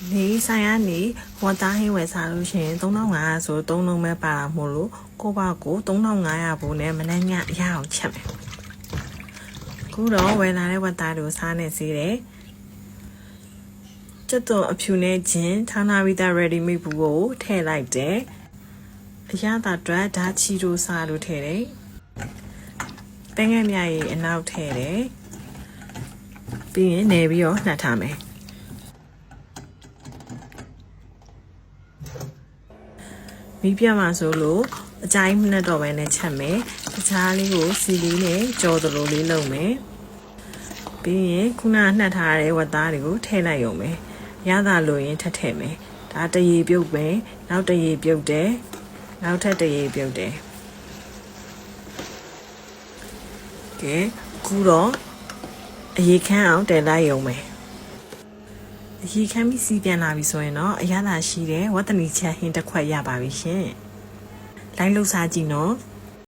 နေဆိုင်ကနေဝတ်သားဟင်းဝယ်စားလို့ရှိရင်3500ဆို3လုံးပဲပါတာမို့လို့ကိုပါကို3500ဘူးနဲ့မနှမ်းညရအောင်ချက်မယ်ခုတော့ဝယ်လာတဲ့ဝတ်သားတွေကိုစားနေစေတယ်ကျက်သွန်အဖြူနဲ့ဂျင်းထောင်းထားပြီးသား ready made ဘူးကိုထည့်လိုက်တယ်အရသာအတွက်ဓာချီတို့စားလို့ထည့်တယ်ပဲငယ်မြရေအနောက်ထည့်တယ်ပြီးရင်နေပြီးတော့နှက်ထားမယ်မိပြမှာဆိုလို့အကြိုင်းမနဲ့တော့ပဲနဲ့ချက်မယ်တခြားလေးကိုစီလေးနဲ့ကြော်သလိုလေးလုပ်မယ်ပြီးရင်ခုနနှက်ထားတဲ့ဝတ်သားတွေကိုထည့်လိုက်ရုံပဲရတာလို့ရင်ထပ်ထည့်မယ်ဒါတရေပြုတ်ပဲနောက်တရေပြုတ်တယ်နောက်ထပ်တရေပြုတ်တယ်ကဲခုတော့အရေခမ်းအောင်တည်လိုက်ရုံပဲအရေခမ်းပြီးစီးပြန်လာပြီဆိုရင်တော့အရသာရှိတဲ့ဝတ်တနီချက်ဟင်းတစ်ခွက်ရပါပြီရှင်လိုက်လှုပ်ရှားကြည့်နော်